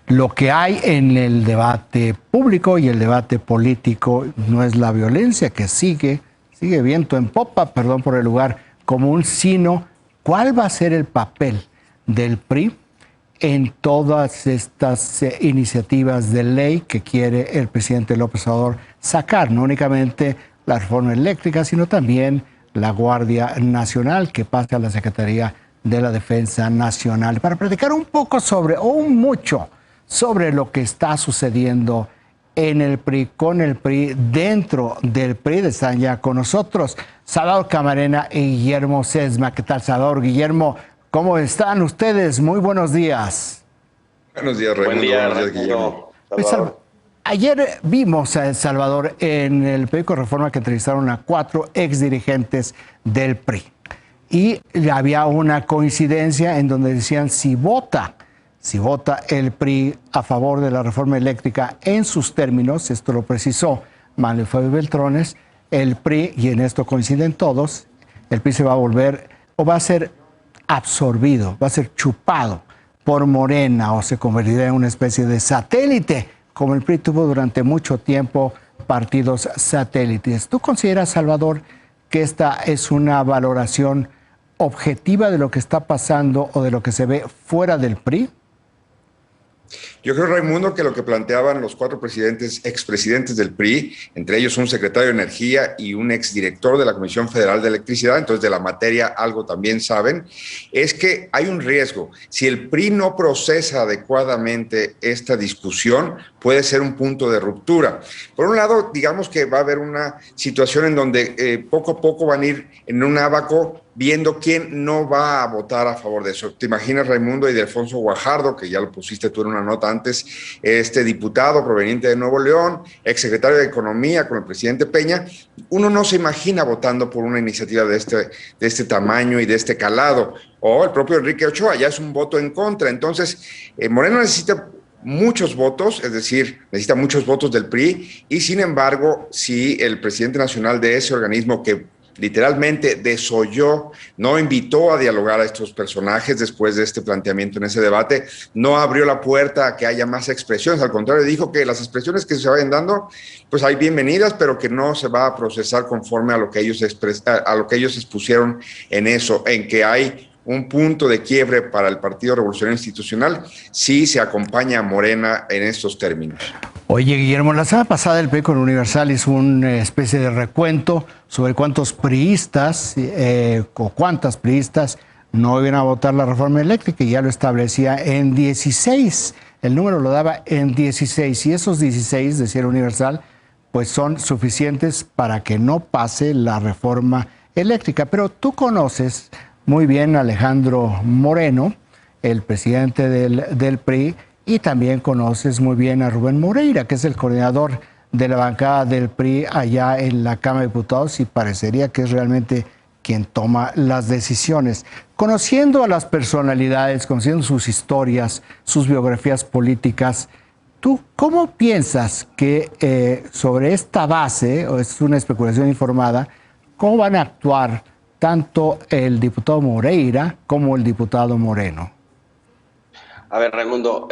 Lo que hay en el debate público y el debate político no es la violencia que sigue viento en popa, perdón por el lugar común, sino cuál va a ser el papel del PRI en todas estas iniciativas de ley que quiere el presidente López Obrador sacar, no únicamente la reforma eléctrica, sino también la Guardia Nacional, que pasa a la Secretaría de la Defensa Nacional, para platicar un poco sobre, o mucho, sobre lo que está sucediendo en el PRI, con el PRI, dentro del PRI. Están ya con nosotros Salvador Camarena y Guillermo Sesma. ¿Qué tal, Salvador? Guillermo, ¿cómo están ustedes? Muy buenos días. Buenos días, Raimundo. Buen día, buenos días, Guillermo. Ayer vimos a El Salvador en el periódico Reforma que entrevistaron a 4 exdirigentes del PRI. Y había una coincidencia en donde decían si vota el PRI a favor de la reforma eléctrica en sus términos, esto lo precisó Manuel Fabio Beltrones, el PRI, y en esto coinciden todos, el PRI se va a volver o va a ser absorbido, va a ser chupado por Morena o se convertirá en una especie de satélite, como el PRI tuvo durante mucho tiempo partidos satélites. ¿Tú consideras, Salvador, que esta es una valoración objetiva de lo que está pasando o de lo que se ve fuera del PRI? Yo creo, Raimundo, que lo que planteaban los 4 expresidentes del PRI, entre ellos un secretario de Energía y un exdirector de la Comisión Federal de Electricidad, entonces de la materia algo también saben, es que hay un riesgo. Si el PRI no procesa adecuadamente esta discusión, puede ser un punto de ruptura. Por un lado, digamos que va a haber una situación en donde poco a poco van a ir en un ábaco viendo quién no va a votar a favor de eso. ¿Te imaginas, Raimundo, y de Alfonso Guajardo, que ya lo pusiste tú en una nota antes, este diputado proveniente de Nuevo León, exsecretario de Economía con el presidente Peña? Uno no se imagina votando por una iniciativa de este tamaño y de este calado. O el propio Enrique Ochoa, ya es un voto en contra. Entonces, Moreno necesita muchos votos, es decir, necesita muchos votos del PRI, y sin embargo, si el presidente nacional de ese organismo que literalmente desoyó, no invitó a dialogar a estos personajes después de este planteamiento en ese debate, no abrió la puerta a que haya más expresiones, al contrario, dijo que las expresiones que se vayan dando, pues hay bienvenidas, pero que no se va a procesar conforme a lo que ellos expusieron en eso, en que hay un punto de quiebre para el Partido Revolucionario Institucional si se acompaña a Morena en estos términos. Oye, Guillermo, la semana pasada el periódico Universal hizo una especie de recuento sobre cuántos priistas o cuántas priistas no iban a votar la reforma eléctrica, y ya lo establecía en 16. El número lo daba en 16, y esos 16, decía el Universal, pues son suficientes para que no pase la reforma eléctrica. Pero tú conoces muy bien a Alejandro Moreno, el presidente del PRI, y también conoces muy bien a Rubén Moreira, que es el coordinador de la bancada del PRI allá en la Cámara de Diputados, y parecería que es realmente quien toma las decisiones. Conociendo a las personalidades, conociendo sus historias, sus biografías políticas, ¿tú cómo piensas que sobre esta base, o es una especulación informada, cómo van a actuar tanto el diputado Moreira como el diputado Moreno? A ver, Raimundo,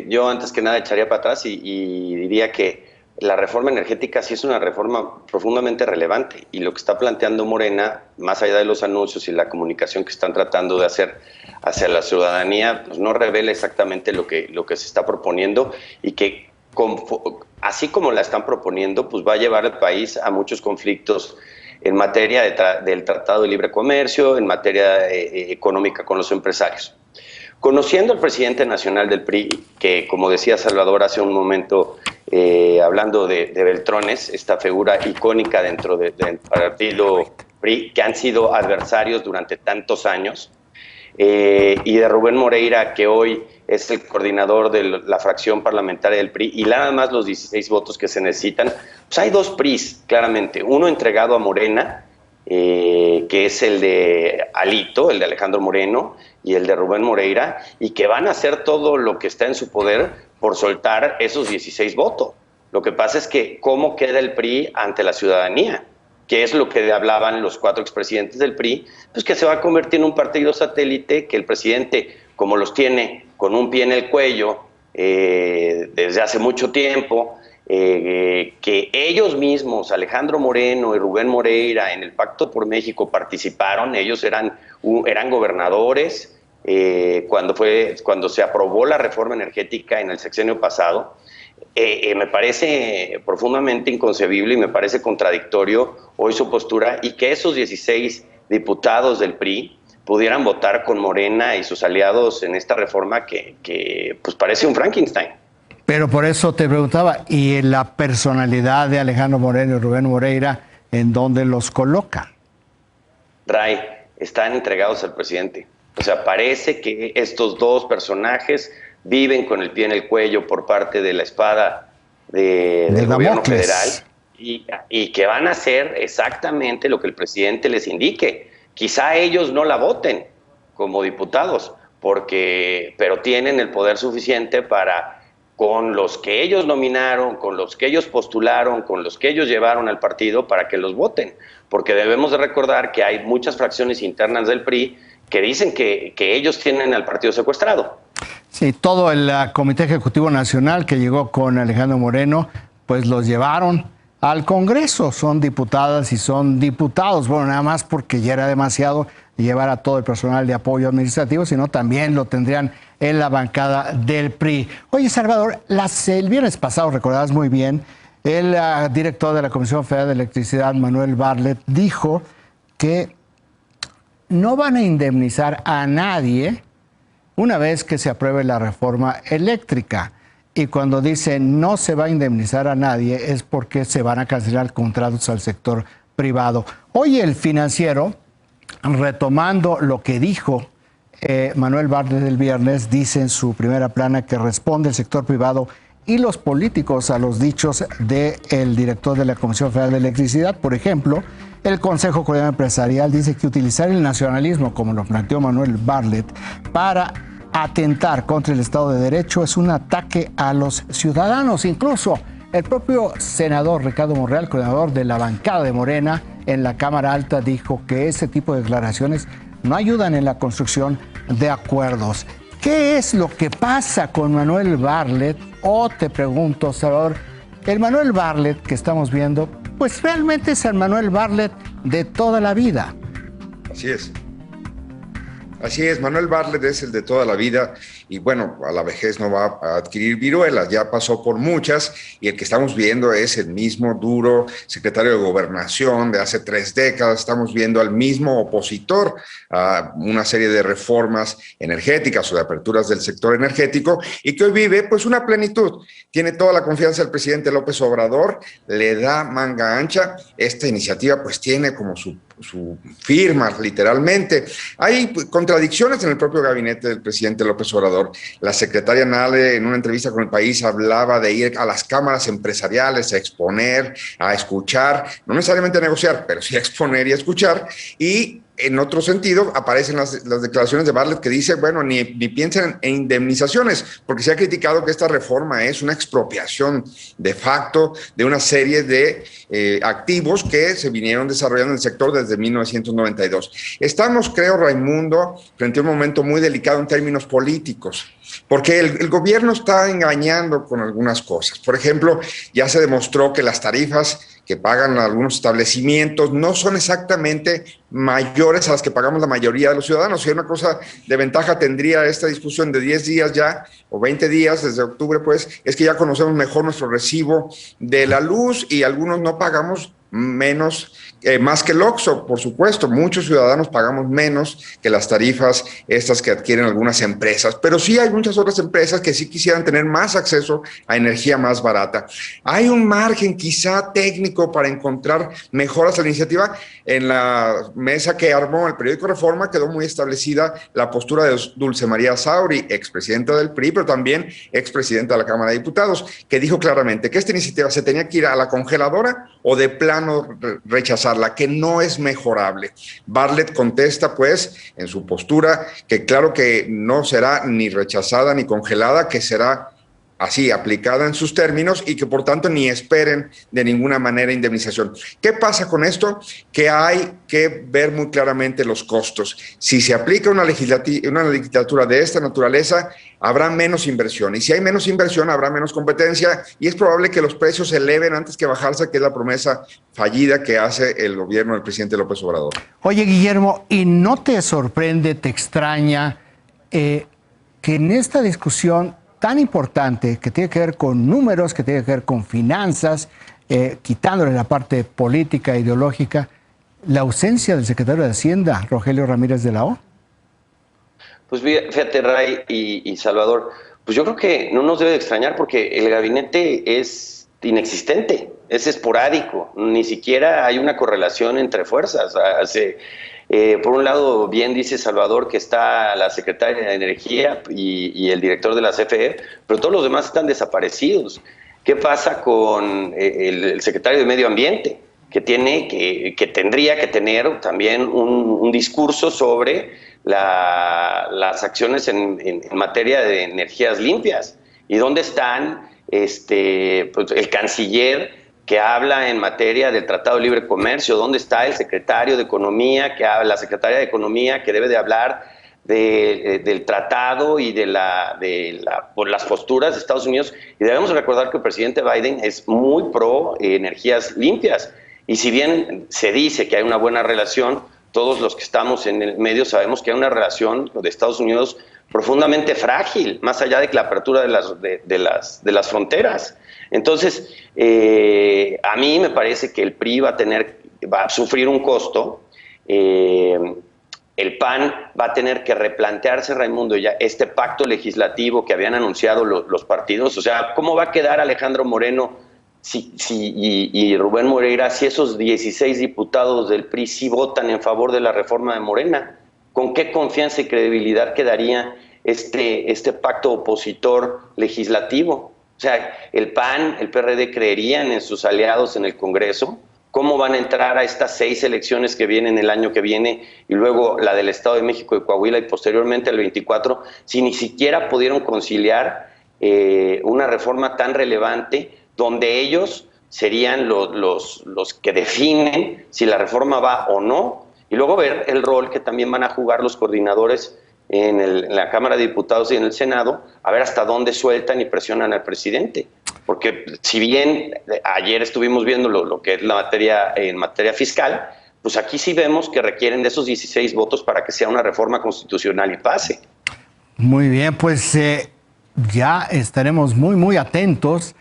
yo antes que nada echaría para atrás y diría que la reforma energética sí es una reforma profundamente relevante, y lo que está planteando Morena, más allá de los anuncios y la comunicación que están tratando de hacer hacia la ciudadanía, pues no revela exactamente lo que se está proponiendo, y que así como la están proponiendo, pues va a llevar al país a muchos conflictos en materia del Tratado de Libre Comercio, en materia económica con los empresarios. Conociendo al presidente nacional del PRI, que como decía Salvador hace un momento, hablando de Beltrones, esta figura icónica dentro del partido PRI, que han sido adversarios durante tantos años, y de Rubén Moreira, que hoy es el coordinador de la fracción parlamentaria del PRI, y nada más los 16 votos que se necesitan, pues hay 2 PRIs, claramente. Uno entregado a Morena, que es el de Alito, el de Alejandro Moreno, y el de Rubén Moreira, y que van a hacer todo lo que está en su poder por soltar esos 16 votos. Lo que pasa es que cómo queda el PRI ante la ciudadanía, que es lo que hablaban los 4 expresidentes del PRI, pues que se va a convertir en un partido satélite, que el presidente, como los tiene con un pie en el cuello, desde hace mucho tiempo, que ellos mismos, Alejandro Moreno y Rubén Moreira, en el Pacto por México participaron. Ellos eran gobernadores cuando se aprobó la reforma energética en el sexenio pasado. Me parece profundamente inconcebible y me parece contradictorio hoy su postura, y que esos 16 diputados del PRI pudieran votar con Morena y sus aliados en esta reforma que pues parece un Frankenstein. Pero por eso te preguntaba, ¿y la personalidad de Alejandro Moreno y Rubén Moreira, en dónde los coloca? Ray, están entregados al presidente. O sea, parece que estos dos personajes viven con el pie en el cuello por parte de la espada del gobierno federal, y que van a hacer exactamente lo que el presidente les indique. Quizá ellos no la voten como diputados, pero tienen el poder suficiente para, con los que ellos nominaron, con los que ellos postularon, con los que ellos llevaron al partido, para que los voten. Porque debemos de recordar que hay muchas fracciones internas del PRI que dicen que ellos tienen al partido secuestrado. Sí, todo el Comité Ejecutivo Nacional que llegó con Alejandro Moreno, pues los llevaron al Congreso. Son diputadas y son diputados. Bueno, nada más porque ya era demasiado llevar a todo el personal de apoyo administrativo, sino también lo tendrían en la bancada del PRI. Oye, Salvador, el viernes pasado, recordarás muy bien, el director de la Comisión Federal de Electricidad, Manuel Bartlett, dijo que no van a indemnizar a nadie una vez que se apruebe la reforma eléctrica. Y cuando dice no se va a indemnizar a nadie es porque se van a cancelar contratos al sector privado. Hoy el Financiero, retomando lo que dijo Manuel Bartlett el viernes, dice en su primera plana que responde el sector privado y los políticos a los dichos del director de la Comisión Federal de Electricidad. Por ejemplo, el Consejo Coordinador Empresarial dice que utilizar el nacionalismo, como lo planteó Manuel Bartlett, para atentar contra el Estado de Derecho es un ataque a los ciudadanos. Incluso el propio senador Ricardo Monreal, coordinador de la bancada de Morena en la Cámara Alta, dijo que ese tipo de declaraciones no ayudan en la construcción de acuerdos. ¿Qué es lo que pasa con Manuel Bartlett? O te pregunto, Salvador, el Manuel Bartlett que estamos viendo, pues realmente es el Manuel Bartlett de toda la vida. Así es. Así es, Manuel Bartlett es el de toda la vida y bueno, a la vejez no va a adquirir viruelas, ya pasó por muchas y el que estamos viendo es el mismo duro secretario de Gobernación de hace 3 décadas, estamos viendo al mismo opositor a una serie de reformas energéticas o de aperturas del sector energético y que hoy vive pues una plenitud, tiene toda la confianza del presidente López Obrador, le da manga ancha, esta iniciativa pues tiene como su firma, literalmente. Hay contradicciones en el propio gabinete del presidente López Obrador. La secretaria Nale, en una entrevista con El País, hablaba de ir a las cámaras empresariales a exponer, a escuchar, no necesariamente a negociar, pero sí a exponer y a escuchar, y en otro sentido aparecen las declaraciones de Bartlett que dice, bueno, ni piensen en indemnizaciones, porque se ha criticado que esta reforma es una expropiación de facto de una serie de activos que se vinieron desarrollando en el sector desde 1992. Estamos, creo, Raimundo, frente a un momento muy delicado en términos políticos, porque el gobierno está engañando con algunas cosas. Por ejemplo, ya se demostró que las tarifas que pagan algunos establecimientos no son exactamente mayores a las que pagamos la mayoría de los ciudadanos. Si una cosa de ventaja tendría esta discusión de 10 días ya, o 20 días desde octubre, pues, es que ya conocemos mejor nuestro recibo de la luz y algunos no pagamos menos, más que el OXXO, por supuesto. Muchos ciudadanos pagamos menos que las tarifas estas que adquieren algunas empresas, pero sí hay muchas otras empresas que sí quisieran tener más acceso a energía más barata. Hay un margen quizá técnico para encontrar mejoras a la iniciativa. En la mesa que armó el periódico Reforma quedó muy establecida la postura de Dulce María Sauri, expresidenta del PRI, pero también expresidenta de la Cámara de Diputados, que dijo claramente que esta iniciativa se tenía que ir a la congeladora o de plano rechazarla, que no es mejorable. Bartlett contesta, pues, en su postura, que claro que no será ni rechazada ni congelada, que será así aplicada en sus términos y que por tanto ni esperen de ninguna manera indemnización. ¿Qué pasa con esto? Que hay que ver muy claramente los costos. Si se aplica una legislatura de esta naturaleza, habrá menos inversión, y si hay menos inversión habrá menos competencia, y es probable que los precios se eleven antes que bajarse, que es la promesa fallida que hace el gobierno del presidente López Obrador. Oye, Guillermo, ¿y no te sorprende, te extraña que en esta discusión tan importante, que tiene que ver con números, que tiene que ver con finanzas, quitándole la parte política, ideológica, la ausencia del secretario de Hacienda, Rogelio Ramírez de la O? Pues fíjate, Ray y Salvador, pues yo creo que no nos debe de extrañar porque el gabinete es inexistente, es esporádico, ni siquiera hay una correlación entre fuerzas. Por un lado, bien dice Salvador que está la secretaria de Energía y el director de la CFE, pero todos los demás están desaparecidos. ¿Qué pasa con el secretario de Medio Ambiente? Que tendría que tener también un discurso sobre las acciones en materia de energías limpias. ¿Y dónde están pues, el canciller que habla en materia del Tratado de Libre Comercio? ¿Dónde está el secretario de Economía, la secretaria de Economía que debe de hablar del tratado y por las posturas de Estados Unidos? Y debemos recordar que el presidente Biden es muy pro energías limpias. Y si bien se dice que hay una buena relación, todos los que estamos en el medio sabemos que hay una relación de Estados Unidos profundamente frágil, más allá de la apertura de las fronteras. Entonces, a mí me parece que el PRI va a sufrir un costo. El PAN va a tener que replantearse, Raimundo, ya este pacto legislativo que habían anunciado los partidos. O sea, ¿cómo va a quedar Alejandro Moreno y Rubén Moreira si esos 16 diputados del PRI sí votan en favor de la reforma de Morena? ¿Con qué confianza y credibilidad quedaría este pacto opositor legislativo? O sea, el PAN, el PRD creerían en sus aliados en el Congreso. ¿Cómo van a entrar a estas 6 elecciones que vienen el año que viene y luego la del Estado de México y Coahuila y posteriormente el 24, si ni siquiera pudieron conciliar una reforma tan relevante donde ellos serían los que definen si la reforma va o no? Y luego ver el rol que también van a jugar los coordinadores en la Cámara de Diputados y en el Senado, a ver hasta dónde sueltan y presionan al presidente. Porque si bien ayer estuvimos viendo lo que es en materia fiscal, pues aquí sí vemos que requieren de esos 16 votos para que sea una reforma constitucional y pase. Muy bien, pues ya estaremos muy atentos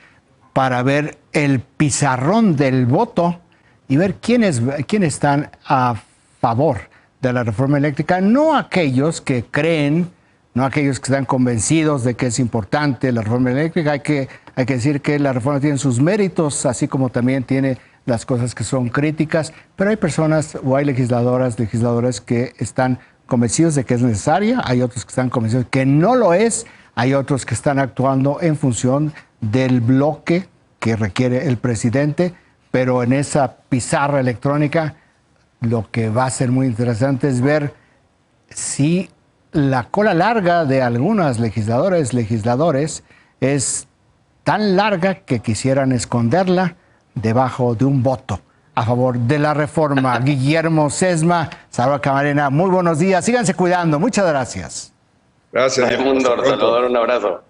para ver el pizarrón del voto y ver quiénes están a favor de la reforma eléctrica, no aquellos que creen, no aquellos que están convencidos de que es importante la reforma eléctrica. Hay que decir que la reforma tiene sus méritos, así como también tiene las cosas que son críticas, pero hay personas o hay legisladores que están convencidos de que es necesaria, hay otros que están convencidos de que no lo es, hay otros que están actuando en función del bloque que requiere el presidente, pero en esa pizarra electrónica lo que va a ser muy interesante es ver si la cola larga de algunas legisladores es tan larga que quisieran esconderla debajo de un voto a favor de la reforma. Guillermo Sesma, Salvador Camarena, muy buenos días, síganse cuidando, muchas gracias. Gracias. Raimundo, Salvador, un abrazo.